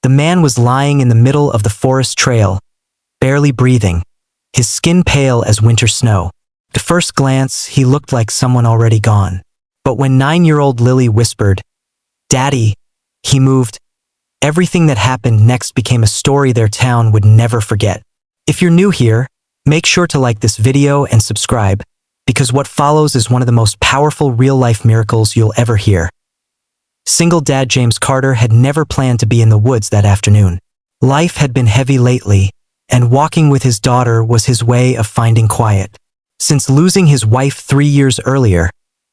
The man was lying in the middle of the forest trail, barely breathing, his skin pale as winter snow. At first glance, he looked like someone already gone. But when 9-year-old Lily whispered, "Daddy," he moved. Everything that happened next became a story their town would never forget. If you're new here, make sure to like this video and subscribe, because what follows is one of the most powerful real-life miracles you'll ever hear. Single dad James Carter had never planned to be in the woods that afternoon. Life had been heavy lately, and walking with his daughter was his way of finding quiet. Since losing his wife 3 years earlier,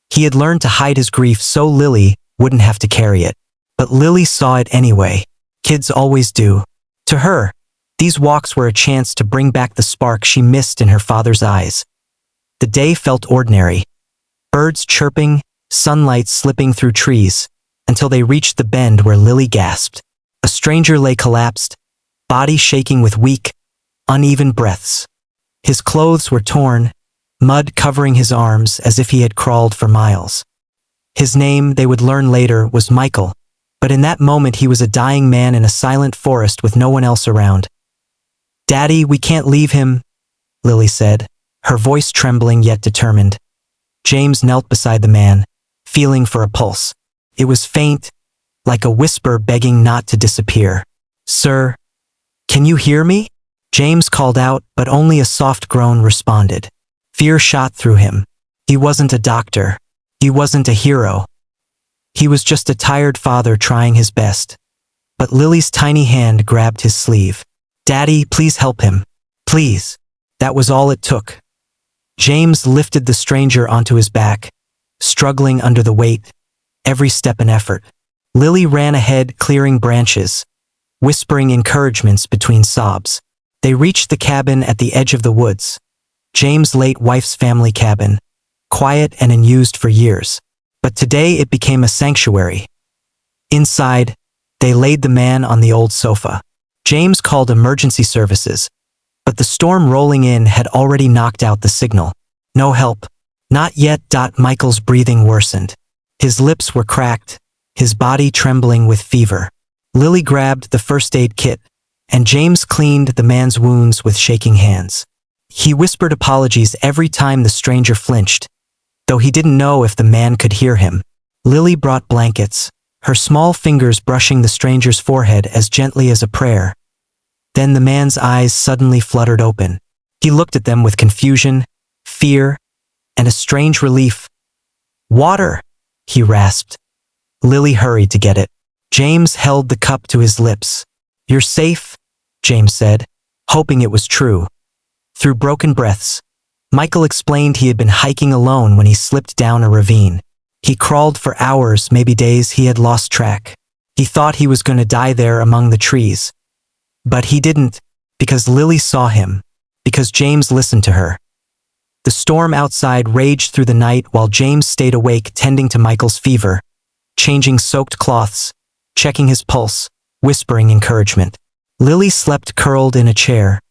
he had learned to hide his grief so Lily wouldn't have to carry it. But Lily saw it anyway. Kids always do. To her, these walks were a chance to bring back the spark she missed in her father's eyes. The day felt ordinary. Birds chirping, sunlight slipping through trees, until they reached the bend where Lily gasped. A stranger lay collapsed, body shaking with weak, uneven breaths. His clothes were torn, mud covering his arms as if he had crawled for miles. His name, they would learn later, was Michael, but in that moment he was a dying man in a silent forest with no one else around. "Daddy, we can't leave him," Lily said, her voice trembling yet determined. James knelt beside the man, feeling for a pulse. It was faint, like a whisper begging not to disappear. "Sir, can you hear me?" James called out, but only a soft groan responded. Fear shot through him. He wasn't a doctor. He wasn't a hero. He was just a tired father trying his best. But Lily's tiny hand grabbed his sleeve. "Daddy, please help him. Please." That was all it took. James lifted the stranger onto his back, struggling under the weight, every step an effort. Lily ran ahead, clearing branches, whispering encouragements between sobs. They reached the cabin at the edge of the woods, James' late wife's family cabin, quiet and unused for years. But today it became a sanctuary. Inside, they laid the man on the old sofa. James called emergency services, but the storm rolling in had already knocked out the signal. No help. Not yet. Michael's breathing worsened. His lips were cracked, his body trembling with fever. Lily grabbed the first aid kit, and James cleaned the man's wounds with shaking hands. He whispered apologies every time the stranger flinched, though he didn't know if the man could hear him. Lily brought blankets, her small fingers brushing the stranger's forehead as gently as a prayer. Then the man's eyes suddenly fluttered open. He looked at them with confusion, fear, and a strange relief. "Water," he rasped. Lily hurried to get it. James held the cup to his lips. "You're safe," James said, hoping it was true. Through broken breaths, Michael explained he had been hiking alone when he slipped down a ravine. He crawled for hours, maybe days. He had lost track. He thought he was going to die there among the trees. But he didn't, because Lily saw him, because James listened to her. The storm outside raged through the night while James stayed awake tending to Michael's fever, changing soaked cloths, checking his pulse, whispering encouragement. Lily slept curled in a chair,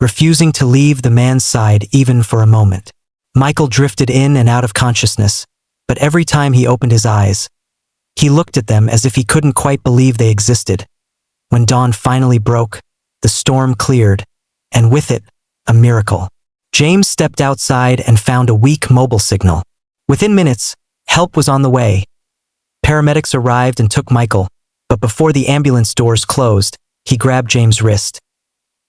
refusing to leave the man's side even for a moment. Michael drifted in and out of consciousness, but every time he opened his eyes, he looked at them as if he couldn't quite believe they existed. When dawn finally broke, the storm cleared, and with it, a miracle. James stepped outside and found a weak mobile signal. Within minutes, help was on the way. Paramedics arrived and took Michael, but before the ambulance doors closed, he grabbed James' wrist.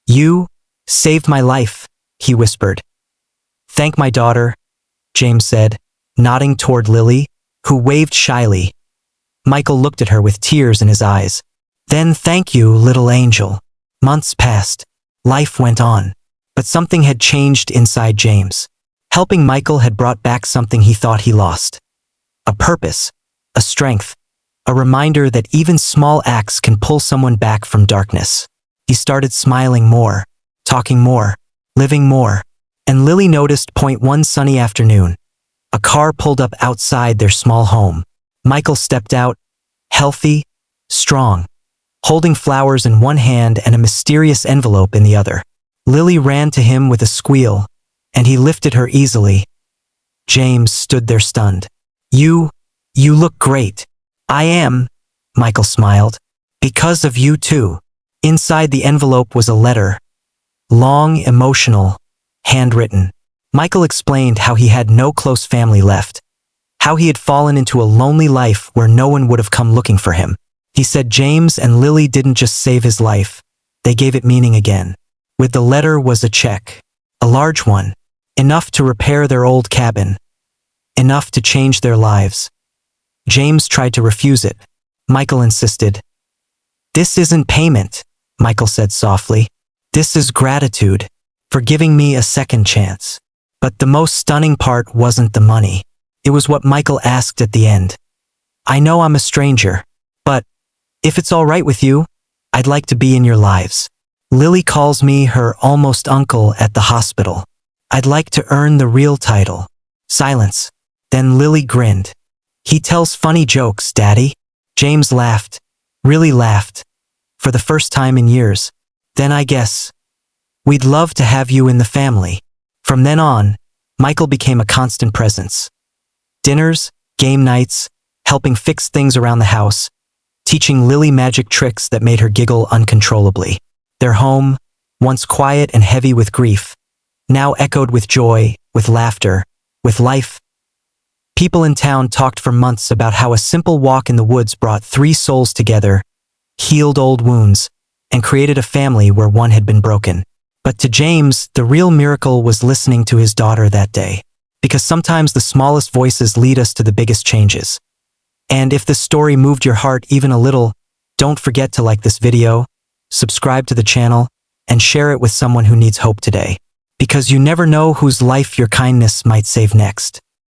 "You saved my life," he whispered. "Thank my daughter," James said, nodding toward Lily, who waved shyly. Michael looked at her with tears in his eyes. "Then thank you, little angel." Months passed. Life went on. But something had changed inside James. Helping Michael had brought back something he thought he lost. A purpose, a strength, a reminder that even small acts can pull someone back from darkness. He started smiling more, talking more, living more. And Lily noticed. One sunny afternoon, a car pulled up outside their small home. Michael stepped out, healthy, strong, holding flowers in one hand and a mysterious envelope in the other. Lily ran to him with a squeal, and he lifted her easily. James stood there stunned. You look great." "I am," Michael smiled. Because of you too. Inside the envelope was a letter. Long, emotional, handwritten. Michael explained how he had no close family left. How he had fallen into a lonely life where no one would have come looking for him. He said James and Lily didn't just save his life, they gave it meaning again. With the letter was a check. A large one. Enough to repair their old cabin. Enough to change their lives. James tried to refuse it. Michael insisted. This isn't payment, Michael said softly. This is gratitude for giving me a second chance. But the most stunning part wasn't the money. It was what Michael asked at the end. I know I'm a stranger, but if it's all right with you, I'd like to be in your lives. Lily calls me her almost uncle at the hospital. I'd like to earn the real title. Silence. Then Lily grinned. He tells funny jokes, Daddy. James laughed. Really laughed. For the first time in years. Then I guess. We'd love to have you in the family. From then on, Michael became a constant presence. Dinners, game nights, helping fix things around the house, teaching Lily magic tricks that made her giggle uncontrollably. Their home, once quiet and heavy with grief, now echoed with joy, with laughter, with life. People in town talked for months about how a simple walk in the woods brought 3 souls together, healed old wounds, and created a family where one had been broken. But to James, the real miracle was listening to his daughter that day. Because sometimes the smallest voices lead us to the biggest changes. And if this story moved your heart even a little, don't forget to like this video, subscribe to the channel, and share it with someone who needs hope today. Because you never know whose life your kindness might save next.